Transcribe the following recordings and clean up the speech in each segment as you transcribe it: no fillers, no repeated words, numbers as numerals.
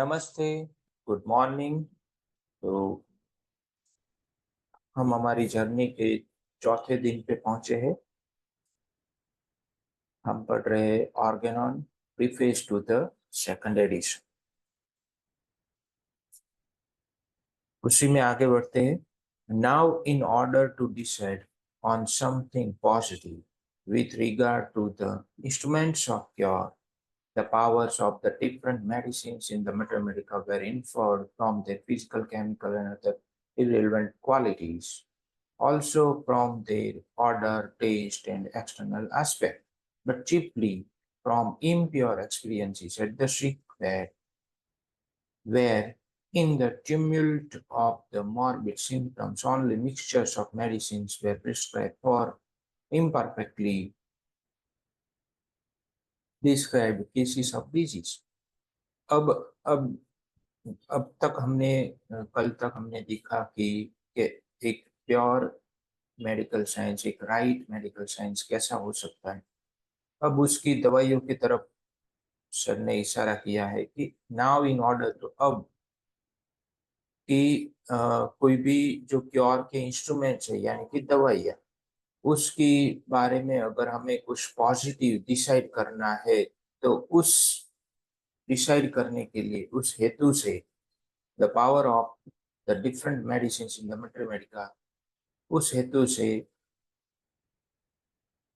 नमस्ते, good morning. तो हम हमारी जर्नी के चौथे दिन पे पहुंचे हैं। हम पढ़ रहे हैं Organon preface to the second edition. उसी में आगे बढ़ते हैं। Now in order to decide on something positive with regard to the instruments of cure, the powers of the different medicines in the Mathematica were inferred from their physical, chemical, and other irrelevant qualities, also from their order, taste, and external aspect, but chiefly from impure experiences at the sick bed, where in the tumult of the morbid symptoms only mixtures of medicines were prescribed for imperfectly described cases of disease. अब अब अब तक हमने कल तक हमने देखा कि एक प्योर मेडिकल साइंस, एक राइट मेडिकल साइंस कैसा हो सकता है। अब उसकी दवाइयों की तरफ सर ने इशारा किया है कि नाउ इन ऑर्डर, तो अब कि कोई भी जो क्योर के इंस्ट्रूमेंट्स है यानी कि दवाइयाँ, उसकी बारे में अगर हमें कुछ पॉजिटिव डिसाइड करना है, तो उस डिसाइड करने के लिए उस हेतु से the power of the different medicine in the Mathematica, उस हेतु से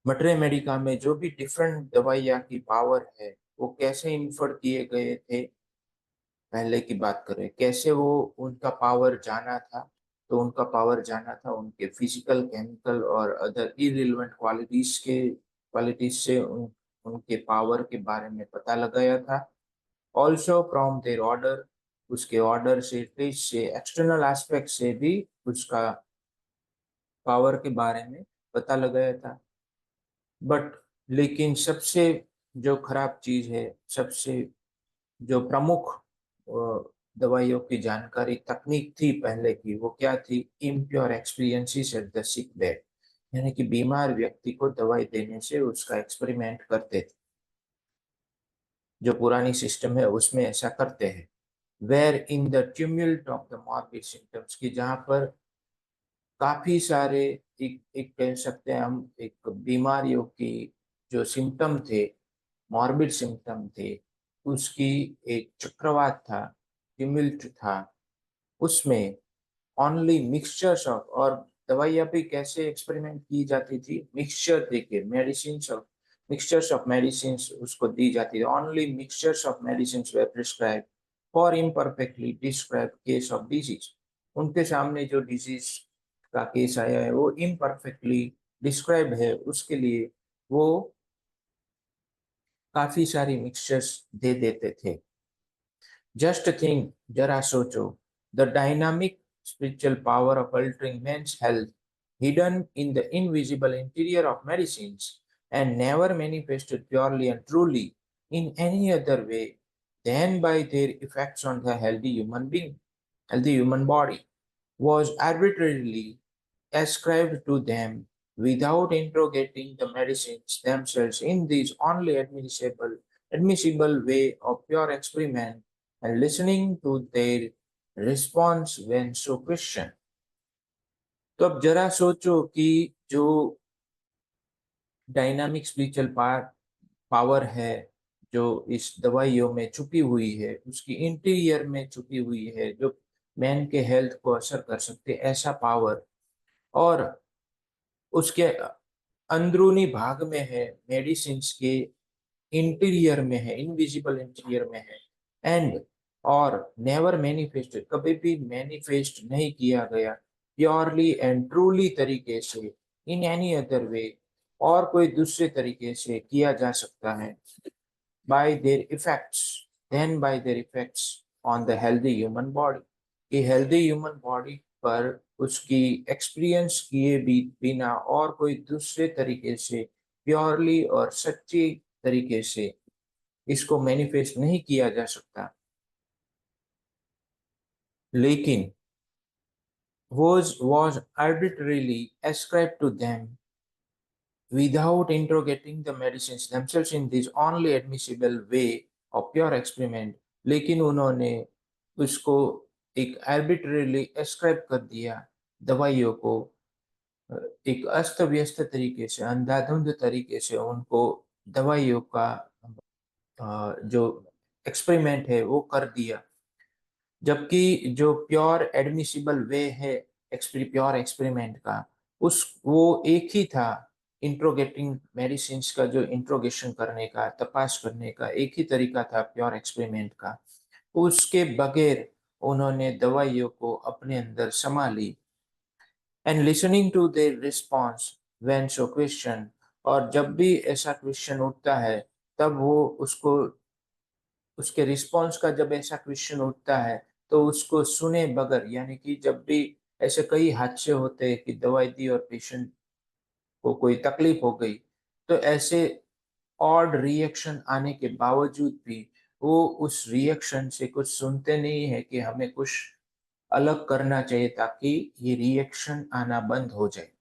मैथमेटिका में जो भी डिफरेंट दवाइयाँ की पावर है वो कैसे इन्फर किए गए थे। पहले की बात करें कैसे वो उनका पावर जाना था, तो उनका पावर जाना था उनके फिजिकल, केमिकल और अदर इररिलेवेंट क्वालिटीज से उनके पावर के बारे में पता लगाया था। ऑल्सो फ्रॉम देयर ऑर्डर, उसके ऑर्डर से, टेस्ट से, एक्सटर्नल एस्पेक्ट से भी उसका पावर के बारे में पता लगाया था। बट लेकिन सबसे जो खराब चीज है, सबसे जो प्रमुख दवाइयों की जानकारी तकनीक थी पहले की, वो क्या थी? Impure experiences at the sick bed, यानी कि बीमार व्यक्ति को दवाई देने से उसका एक्सपेरिमेंट करते थे। जो पुरानी सिस्टम है उसमें ऐसा करते हैं। Where in the tumult of the morbid symptoms, की जहाँ पर काफी सारे, एक कह सकते हैं हम, एक बीमारियों की जो सिम्टम थे, मॉर्बिड सिम्टम थे, उसकी एक चक्रवात था, ट्यूम्यूल्ट था। उसमें ओनली मिक्सचर्स ऑफ, और दवाइयाँ भी कैसे एक्सपेरिमेंट की जाती थी? मिक्सचर देके medicine of, mixtures of medicine उसको दी जाती थी। Only mixtures of medicine way prescribe for imperfectly describe case of disease. उनके सामने जो डिजीज का केस आया है वो इम्परफेक्टली डिस्क्राइब है, उसके लिए वो काफी सारी मिक्सचर्स दे देते थे। जस्ट थिंक, जरा सोचो, the dynamic spiritual power of altering man's health, hidden in the invisible interior of medicines and never manifested purely and truly in any other way than by their effects on the healthy human body, was arbitrarily ascribed to them without interrogating the medicines themselves in this only admissible way of pure experiment and listening to their response when so questioned. तो अब जरा सोचो कि जो dynamic spiritual power है जो इस दवाइयों में छुपी हुई है, उसकी इंटीरियर में छुपी हुई है, जो मैन के हेल्थ को असर कर सकते, ऐसा पावर, और उसके अंदरूनी भाग में है, मेडिसिन के इंटीरियर में है, इनविजिबल इंटीरियर में है। एंड और नेवर मैनिफेस्टेड, कभी भी मैनिफेस्ट नहीं किया गया प्योरली एंड ट्रूली तरीके से, इन एनी अदर वे, और कोई दूसरे तरीके से किया जा सकता है, by their effects, then by their effects on the healthy human body, कि हेल्दी ह्यूमन बॉडी पर उसकी एक्सपीरियंस किए भी बिना और कोई दूसरे तरीके से प्योरली और सच्ची तरीके से इसको मैनिफेस्ट नहीं किया जा सकता। लेकिन was arbitrarily ascribed to them without interrogating the medicines themselves in this only admissible way of pure experiment लेकिन उन्होंने उसको एक आर्बिट्रेरली एस्क्राइब कर दिया दवाइयों को, एक अस्त व्यस्त तरीके से, अंधाधुंध तरीके से उनको दवाइयों का जो एक्सपेरिमेंट है वो कर दिया, जबकि जो प्योर एडमिसिबल वे है प्योर एक्सपेरिमेंट का, उस वो एक ही था। इंट्रोगेटिंग मेडिसिन का जो इंट्रोगेशन करने का, तपास करने का एक ही तरीका था प्योर एक्सपेरिमेंट का। उसके बगैर उन्होंने दवाइयों को अपने अंदर समा ली। And listening to their response when so question, और जब भी ऐसा क्वेश्चन उठता है तब वो उसको, उसके रिस्पॉन्स का जब ऐसा क्वेश्चन उठता है तो उसको सुने बगैर, यानी कि जब भी ऐसे कई हादसे होते हैं कि दवाई दी और पेशेंट को कोई तकलीफ हो गई, तो ऐसे ऑड रिएक्शन आने के बावजूद भी वो उस रिएक्शन से कुछ सुनते नहीं है कि हमें कुछ अलग करना चाहिए ताकि ये रिएक्शन आना बंद हो जाए।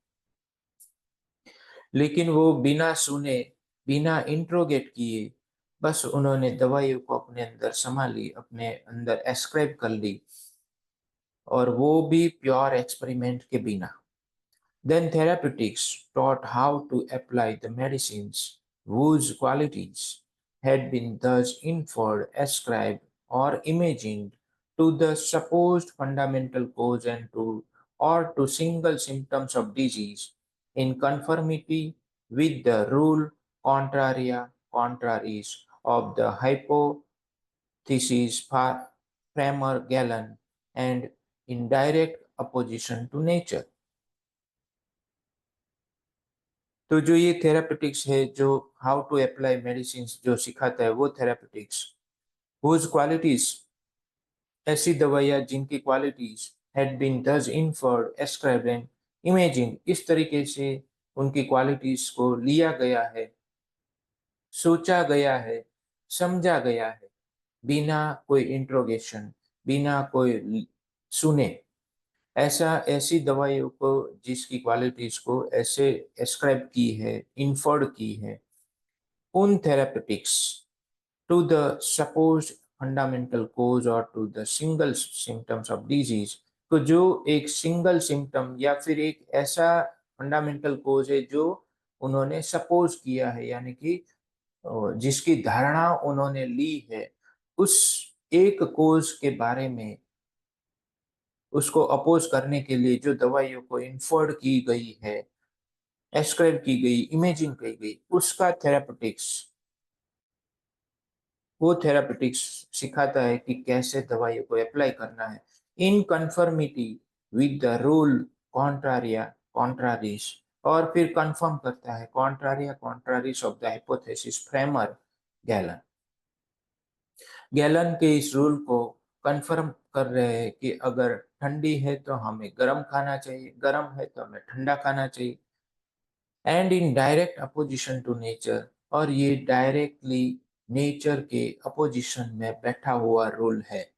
लेकिन वो बिना सुने, बिना इंट्रोगेट किए, बस उन्होंने दवाइयों को अपने अंदर समा ली, अपने अंदर एस्क्राइब कर ली, और वो भी प्योर एक्सपेरिमेंट के बिना। Then therapeutics taught how to apply the medicines whose qualities had been thus inferred, ascribed, or imagined to the supposed fundamental cause and to or to single symptoms of disease in conformity with the rule contraria contraries of the hypothesis Framer Galen and in direct opposition to nature। तो जो ये therapeutics है, जो how to apply medicine जो सिखाता है, वो therapeutics whose qualities, ऐसी दवाइयाँ जिनकी क्वालिटीज हैड बीन दस इन्फर्ड, एस्क्राइब्ड एंड इमेजिन, इस तरीके से उनकी क्वालिटीज को लिया गया है, सोचा गया है, समझा गया है, बिना कोई इंट्रोगेशन, बिना कोई सुने। ऐसा ऐसी दवाइयों को जिसकी क्वालिटीज को ऐसे एस्क्राइब की है, इन्फर्ड की है, उन therapeutics to the supposed fundamental cause or to the single symptoms of disease, तो जो एक सिंगल सिम्टम या फिर एक ऐसा फंडामेंटल कोज है जो उन्होंने सपोज किया है, यानी कि जिसकी धारणा उन्होंने ली है, उस एक कोज के बारे में उसको अपोज करने के लिए जो दवाइयों को इन्फर्ड की गई है, एस्क्राइब की गई, इमेजिन की गई, उसका थेरापेटिक्स, वो थेरापेटिक्स सिखाता है कि कैसे दवाइयों को अप्लाई करना है in conformity with the rule contraria contrariis, और फिर कंफर्म करता है contraria contrariis of the hypothesis framer Galen. Galen के इस रूल को कंफर्म कर रहे हैं कि अगर ठंडी है तो हमें गर्म खाना चाहिए, गर्म है तो हमें ठंडा खाना चाहिए, and in direct opposition to nature, और ये डायरेक्टली नेचर के अपोजिशन में बैठा हुआ रूल है।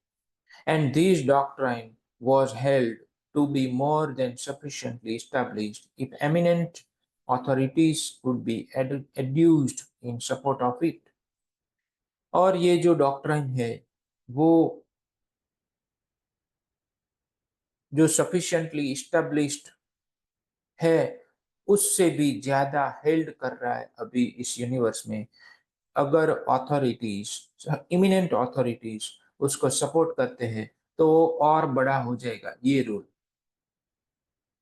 And this doctrine was held to be more than sufficiently established if eminent authorities could be adduced in support of it। और ये जो डॉक्ट्राइन है वो जो sufficiently established है उससे भी ज्यादा हेल्ड कर रहा है अभी इस यूनिवर्स में, अगर ऑथोरिटीज, इमिनेंट ऑथोरिटीज उसको सपोर्ट करते हैं तो और बड़ा हो जाएगा ये rule.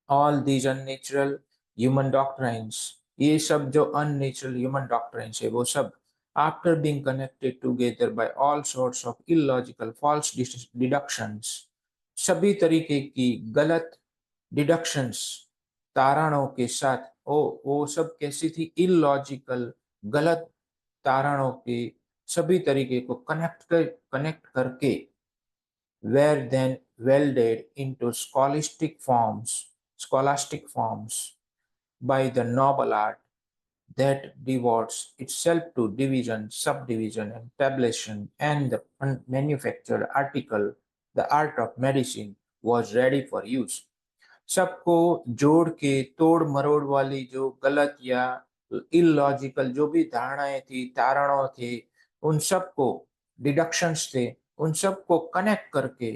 All these unnatural human doctrines, ये सब जो अननेचुरल ह्यूमन डॉक्ट्राइन्स है वो सब after being connected together by all sorts of illogical false deductions, सभी तरीके की गलत डिडक्शंस, तारणों के साथ, वो सब कैसी थी, इलॉजिकल, गलत तारणों के सभी तरीके को कनेक्ट करके were then welded into scholastic forms by the noble art that devotes itself to division, subdivision, and tabulation, and the manufactured article, the art of medicine, was ready for use। सबको जोड़ के तोड़ मरोड़ वाली जो गलत या इलॉजिकल जो भी धारणाएं थी, तारणों थे, उन सबको, डिडक्शंस थे, उन सब को कनेक्ट करके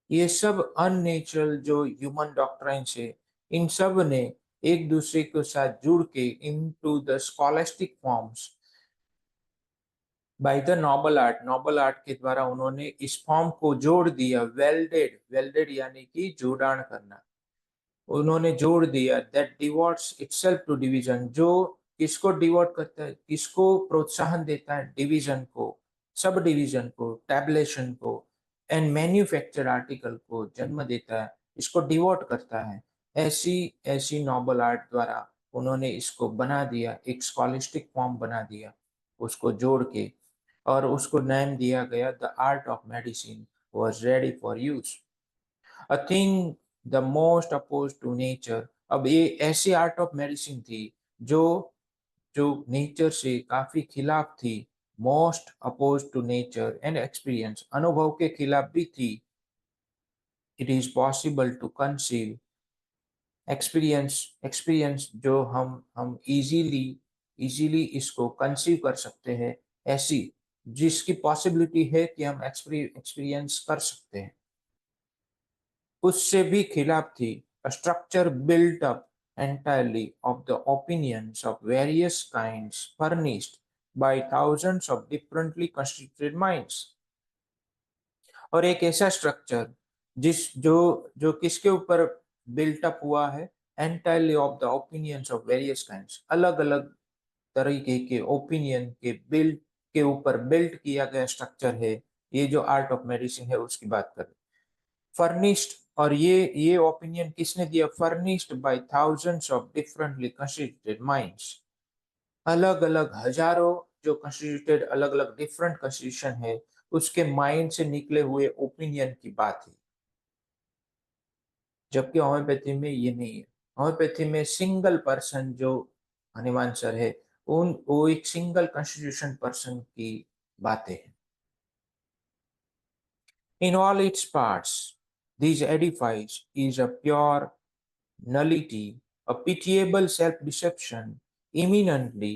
ये सब अननेचुरल जो ह्यूमन डॉक्ट्राइन्स है, इन सब ने एक दूसरे के साथ जुड़ के into the scholastic forms by the noble art के द्वारा उन्होंने इस फॉर्म को जोड़ दिया। वेल्डेड, वेल्डेड यानी कि जोड़ान करना, उन्होंने जोड़ दिया। That devotes itself to division, जो किसको डिवोट करता है, किसको प्रोत्साहन देता है, डिवीजन को, सब डिवीजन को, टैबलेशन को, एंड मैन्युफैक्चर आर्टिकल को जन्म देता है, इसको डिवोट करता है। ऐसी ऐसी नोबल आर्ट द्वारा उन्होंने इसको बना दिया, एक स्कॉलिस्टिक फॉर्म बना दिया उसको जोड़ के, और उसको नाम दिया गया the art of medicine was ready for use, a thing the most oppose to nature. अब ये ऐसी आर्ट ऑफ मेडिसिन थी जो जो नेचर से काफी खिलाफ थी, most oppose to nature and experience, अनुभव के खिलाफ भी थी। It is possible to conceive, experience, experience जो हम इजीली इजीली इसको कंसीव कर सकते हैं, ऐसी जिसकी पॉसिबिलिटी है कि हम एक्सपीरियंस कर सकते हैं, उससे भी खिलाफ थी। A structure built up entirely of the opinions of various kinds furnished by thousands of differently constituted minds। और एक ऐसा स्ट्रक्चर जिस जो जो किसके ऊपर बिल्ट अप हुआ है, entirely of the opinions of various kinds, अलग अलग तरीके के ओपिनियन के बिल्ट के ऊपर बिल्ट किया गया स्ट्रक्चर है। ये जो आर्ट ऑफ मेडिसिन है उसकी बात करें, फर्निश्ड, और ये ओपिनियन किसने दिया, furnished bye thousands of differently constituted minds, अलग अलग हजारों जो कंस्टिट्यूटेड अलग अलग डिफरेंट कंस्टिट्यूशन है उसके माइंड से निकले हुए ओपिनियन की बात है। जबकि होम्योपैथी में ये नहीं है। होम्योपैथी में सिंगल पर्सन जो हनुमान सर है, उन वो एक सिंगल कंस्टिट्यूशन पर्सन की बातें हैं। In all its parts, this edifice is a pure nullity, a pitiable self-deception, eminently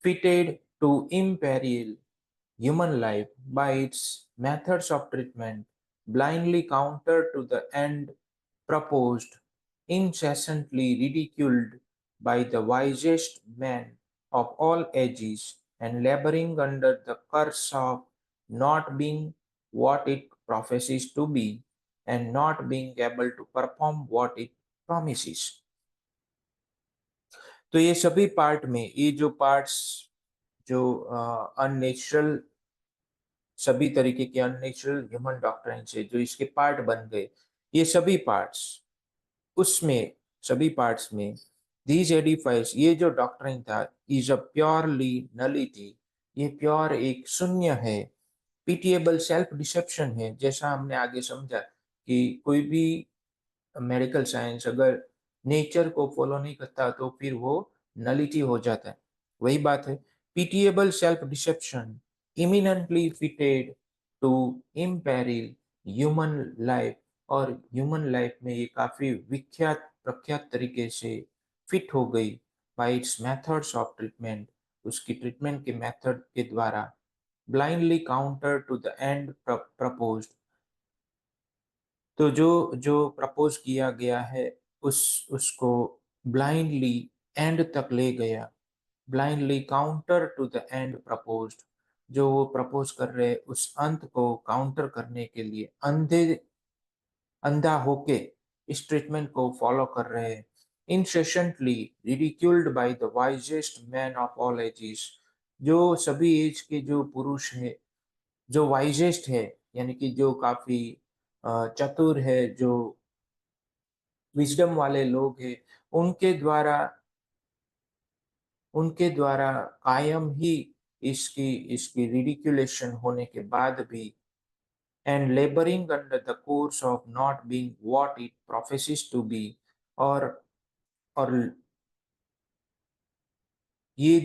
fitted to imperil human life by its methods of treatment, blindly counter to the end proposed, incessantly ridiculed by the wisest men of all ages, and laboring under the curse of not being what it professes to be, and not being able to perform what it promises। तो ये सभी part में, ये जो parts जो unnatural, सभी तरीके के अननेचुरल ह्यूमन डॉक्ट्राइन से जो इसके पार्ट बन गए, ये सभी पार्ट्स उसमें, सभी पार्ट्स में दीज एडिफाइस, ये जो डॉक्ट्राइन था, इज अ प्योरली नलिटी, ये प्योर एक शून्य है, पीटीएबल सेल्फ डिसेप्शन है। जैसा हमने आगे समझा कि कोई भी मेडिकल साइंस अगर नेचर को फॉलो नहीं करता तो फिर वो नलिटी हो जाता है, वही बात है। Pitiable self deception, eminently fitted to imperil human life, और ह्यूमन लाइफ में ये काफी विख्यात प्रख्यात तरीके से फिट हो गई by its methods of treatment, उसकी ट्रीटमेंट के मेथड के द्वारा, blindly counter to the end proposed, तो जो जो प्रपोज किया गया है उसको ब्लाइंडली एंड तक ले गया, blindly counter to the end proposed, जो वो प्रपोज कर रहे उस अंत को काउंटर करने के लिए अंधा होके इस ट्रीटमेंट को फॉलो कर रहे हैं। incessantly ridiculed by the wisest men of all ages, जो सभी एज के जो पुरुष है, जो वाइजेस्ट है, यानी कि जो काफी चतुर है, जो विजडम वाले लोग हैं, उनके द्वारा उनके द्वारा कायम ही इसकी इसकी रिडिकुलेशन होने के बाद भी, and labouring under the course of not being what it professes to be, और और ये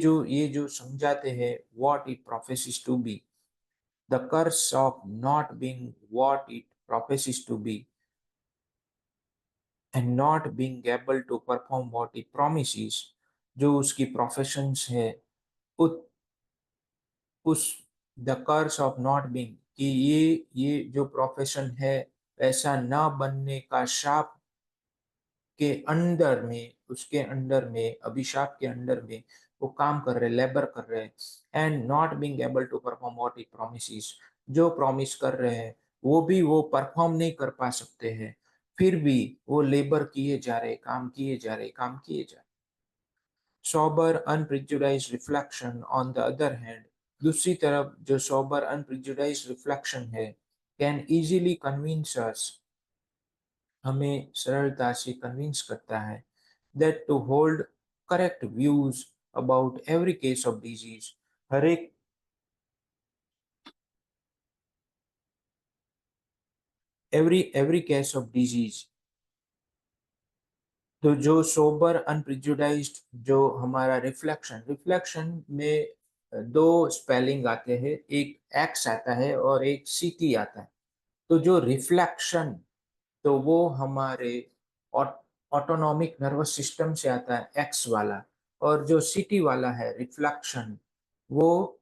जो समझाते हैं what it professes to be, the curse of not being what it professes to be and not being able to perform what it promises, जो उसकी professions है, उस the curse of not being, कि ये जो प्रोफेशन है ऐसा ना बनने का शाप के अंडर में, उसके अंडर में, अभिशाप के अंडर में वो काम कर रहे, लेबर कर रहे हैं। And not being able to perform what it promises, जो प्रॉमिस कर रहे हैं वो भी वो परफॉर्म नहीं कर पा सकते हैं, फिर भी वो लेबर किए जा रहे, काम किए जा रहे, काम किए जा रहे। Sober unprejudiced reflection on the other hand, दूसरी तरफ जो सोबर अनप्रिजुडाइज्ड रिफ्लेक्शन है, कैन इजीली कन्विंस अस, हमें सरलता से कन्विंस करता है, that to hold correct views about every case of disease, हर एक एवरी केस ऑफ डिजीज। तो जो सोबर अनप्रिजुडाइज्ड, जो हमारा रिफ्लेक्शन, रिफ्लेक्शन में दो स्पेलिंग आते हैं, एक एक्स आता है और एक सीटी आता है। तो जो रिफ्लेक्शन, तो वो हमारे ऑटोनॉमिक नर्वस सिस्टम से आता है, एक्स वाला। और जो सिटी वाला है रिफ्लेक्शन, वो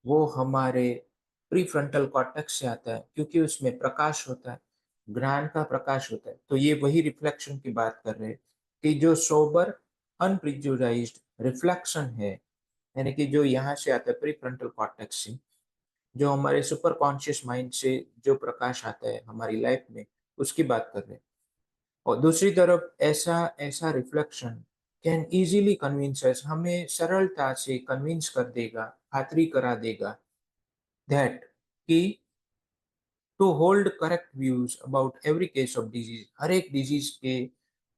वो हमारे प्रीफ्रंटल कॉर्टेक्स से आता है, क्योंकि उसमें प्रकाश होता है, ज्ञान का प्रकाश होता है। तो ये वही रिफ्लेक्शन की बात कर रहे हैं कि जो सोबर अनप्रिजुडाइज्ड रिफ्लेक्शन है, यानी कि जो यहाँ से आता है प्रीफ्रंटल कॉर्टेक्स से, जो हमारे सुपर कॉन्शियस माइंड से जो प्रकाश आता है हमारी लाइफ में, उसकी बात कर रहे हैं। और दूसरी तरफ ऐसा ऐसा reflection can easily convince us, हमें सरलता से कन्विंस कर देगा, खातरी करा देगा, दैट कि to hold correct views about every case of disease, हर एक डिजीज के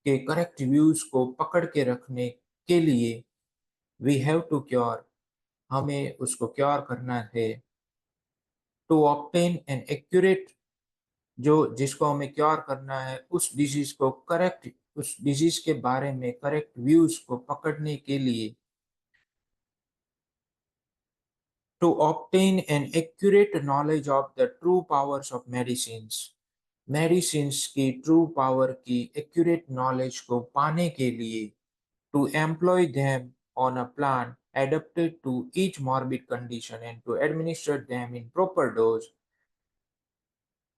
करेक्ट व्यूज को पकड़ के रखने के लिए, वी हैव टू क्योर, हमें उसको क्योर करना है। टू ऑब्टेन एन एक्यूरेट, जो जिसको हमें क्योर करना है, उस डिजीज को करेक्ट, उस डिजीज के बारे में करेक्ट व्यूज को पकड़ने के लिए, to obtain an accurate knowledge of the true powers of medicines, medicines की ट्रू पावर की एक्यूरेट नॉलेज को पाने के लिए, to employ them on a plan adapted to each morbid condition and to administer them in proper dose,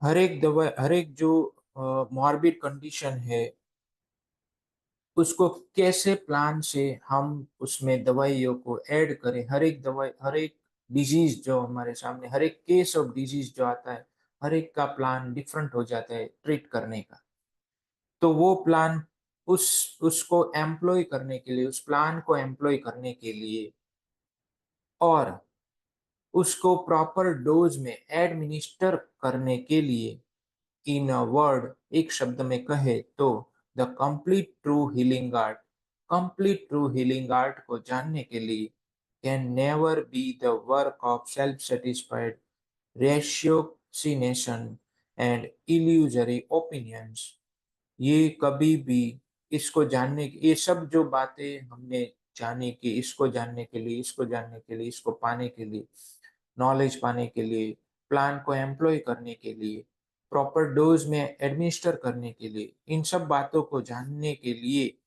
हर एक दवा, हर एक जो मॉर्बिड कंडीशन है, उसको कैसे प्लान से हम उसमें दवाइयों को ऐड करें, हर एक दवाई, हर एक डिजीज जो हमारे सामने, हर एक केस ऑफ डिजीज जो आता है, हर एक का प्लान डिफरेंट हो जाता है ट्रीट करने का। तो वो प्लान, उसको एम्प्लॉय करने के लिए, उस प्लान को एम्प्लॉय करने के लिए और उसको प्रॉपर डोज में एडमिनिस्टर करने के लिए, इन अ वर्ड, एक शब्द में कहे तो, the complete true healing art, complete true healing art को जानने के लिए, can never be the work of self satisfied ratiocination and illusory opinions, ये कभी भी, इसको जानने की, ये सब जो बातें हमने जाने की, इसको जानने के लिए, इसको जानने के लिए, इसको पाने के लिए, नॉलेज पाने के लिए, प्लान को एम्प्लॉय करने के लिए, प्रॉपर डोज में एडमिनिस्टर करने के लिए, इन सब बातों को जानने के लिए,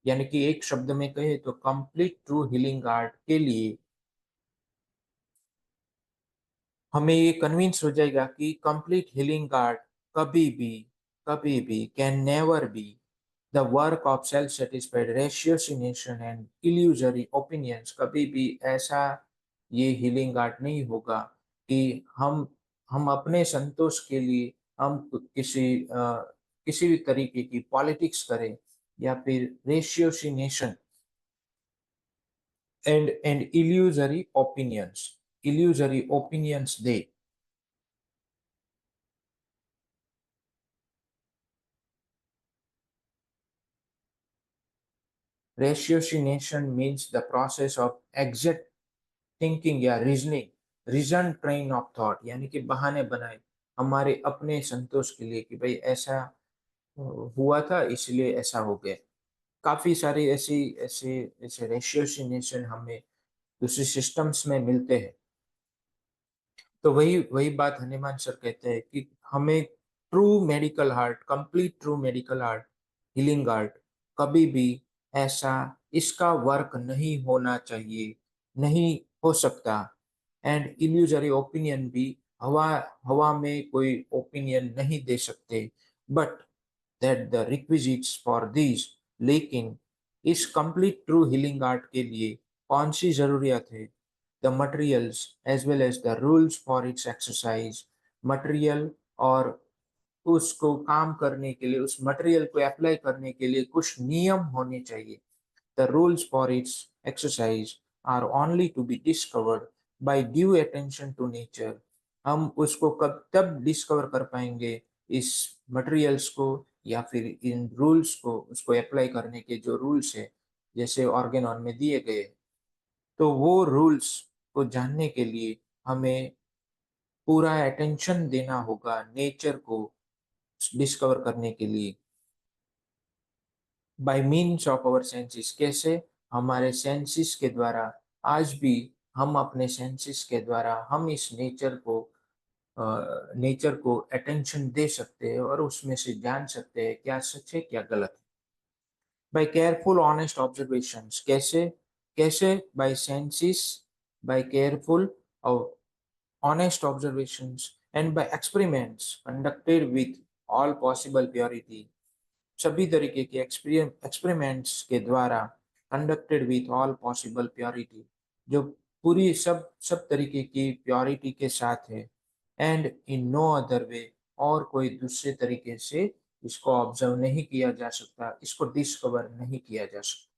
यानी कि एक शब्द में कहे तो कंप्लीट ट्रू हीलिंग आर्ट के लिए, हमें ये कन्विंस हो जाएगा कि कंप्लीट हीलिंग आर्ट कभी भी can never be the work of self satisfied ratiocination and illusory opinions, कभी भी ऐसा ये हीलिंग आर्ट नहीं होगा कि हम अपने संतोष के लिए हम किसी भी तरीके की पॉलिटिक्स करें, या फिर रेशियोसिनेशन एंड इल्यूजरी ओपिनियंस दे। Ratiocination means the process of exact thinking या reasoning, reason train of thought, यानी कि बहाने बनाए हमारे अपने संतोष के लिए कि भाई ऐसा हुआ था इसलिए ऐसा हो गया। काफी सारे ऐसी ऐसे ऐसे रेशियोसिनेशन हमें दूसरी सिस्टम्स में मिलते हैं। तो वही वही बात हनुमान सर कहते हैं कि हमें true medical art, complete true medical art, healing art, कभी भी ऐसा इसका वर्क नहीं होना चाहिए, नहीं हो सकता। एंड इल्यूजरी ओपिनियन भी, हवा हवा में कोई ओपिनियन नहीं दे सकते, but that the requisites for this, लेकिन इस कंप्लीट ट्रू हीलिंग आर्ट के लिए कौन सी जरूरियत है? The materials as well as the rules for its exercise. Material और उसको काम करने के लिए, उस मटेरियल को अप्लाई करने के लिए कुछ नियम होने चाहिए। The rules for its exercise are only to be discovered by due attention to nature. हम उसको कब तब डिस्कवर कर पाएंगे, इस मटेरियल्स को या फिर इन रूल्स को, उसको अप्लाई करने के जो रूल्स है जैसे ऑर्गेनॉन में दिए गए, तो वो रूल्स को जानने के लिए हमें पूरा अटेंशन देना होगा नेचर को डिस्कवर करने के लिए। By means of our senses, कैसे? हमारे सेंसेस के द्वारा। आज भी हम अपने सेंसेस के द्वारा हम इस नेचर को अटेंशन दे सकते हैं और उसमें से जान सकते हैं क्या सच है क्या गलत है। बाय केयरफुल ऑनेस्ट ऑब्जर्वेशंस, कैसे? कैसे? बाय सेंसेस, बाय केयरफुल और honest observations, and by experiments conducted with all possible purity। सभी तरीके के एक्सपेरिमेंट्स के द्वारा, conducted with all possible purity, जो पूरी सब तरीके की प्योरिटी के साथ है। And in no other way, और कोई दूसरे तरीके से इसको ऑब्जर्व नहीं किया जा सकता, इसको डिस्कवर नहीं किया जा सकता।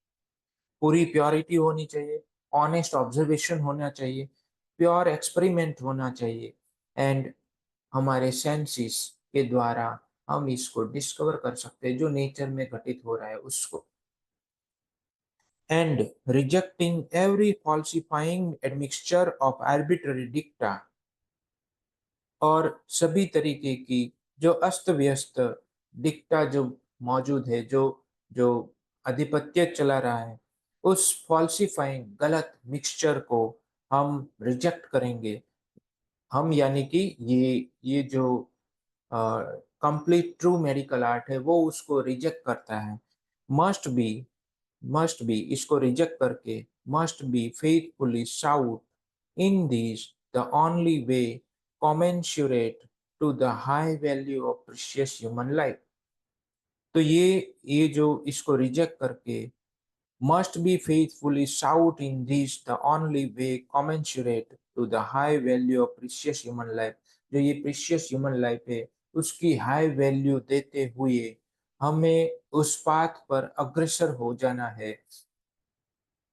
पूरी प्योरिटी होनी चाहिए, ऑनेस्ट ऑब्जर्वेशन होना चाहिए, प्योर एक्सपेरिमेंट होना चाहिए, एंड हमारे सेंसेस के द्वारा हम इसको डिस्कवर कर सकते हैं जो नेचर में घटित हो रहा है उसको। And rejecting every falsifying admixture of arbitrary dicta, और सभी तरीके की जो अस्त व्यस्त डिक्टा जो मौजूद है, जो जो आधिपत्य चला रहा है, उस फॉल्सिफाइंग गलत मिक्सचर को हम रिजेक्ट करेंगे। हम यानी कि ये जो कंप्लीट ट्रू मेडिकल आर्ट है वो उसको रिजेक्ट करता है। मस्ट बी मस्ट बी इसको रिजेक्ट करके must be faithfully shout in this the only way commensurate to the high value of precious human life। तो ये जो इसको रिजेक्ट करके must be faithfully shout in this the only way commensurate to the high value of precious human life। जो ये precious human life है उसकी high value देते हुए हमें उस पाथ पर अग्रसर हो जाना है।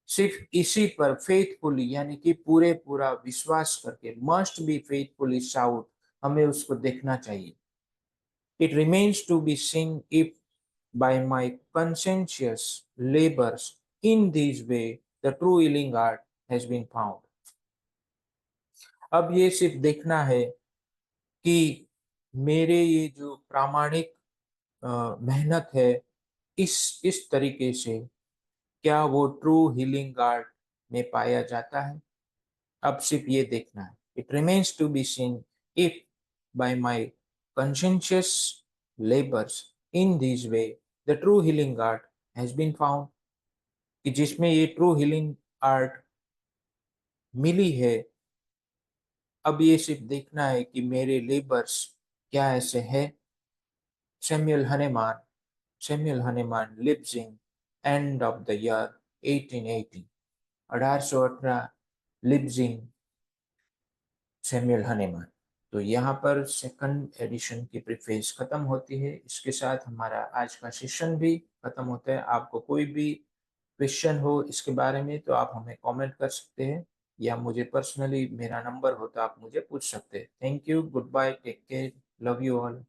सिर्फ इसी पर फेथफुली यानी कि पूरे पूरा विश्वास करके, मस्ट बी फेथफुली शाउट, हमें उसको देखना चाहिए। It remains to be seen if by my conscientious labors in this way the true healing art has been found। अब ये सिर्फ देखना है कि मेरे ये जो प्रामाणिक मेहनत है, इस तरीके से क्या वो ट्रू हीलिंग आर्ट में पाया जाता है। अब सिर्फ ये देखना है। It remains to be seen if by my conscientious labors in this way the true healing art has been found, कि जिसमें ये ट्रू हीलिंग आर्ट मिली है। अब ये सिर्फ देखना है कि मेरे लेबर्स क्या ऐसे है। Samuel Hahnemann Samuel Hahnemann lives in end of the year 1880। 1818 lives in Samuel Hahnemann. तो यहाँ पर सेकंड एडिशन की प्रीफेस खत्म होती है। इसके साथ हमारा आज का सेशन भी खत्म होता है। आपको कोई भी क्वेश्चन हो इसके बारे में तो आप हमें कमेंट कर सकते हैं, या मुझे पर्सनली मेरा नंबर हो तो आप मुझे पूछ सकते हैं। Thank you, goodbye, take care, love you all.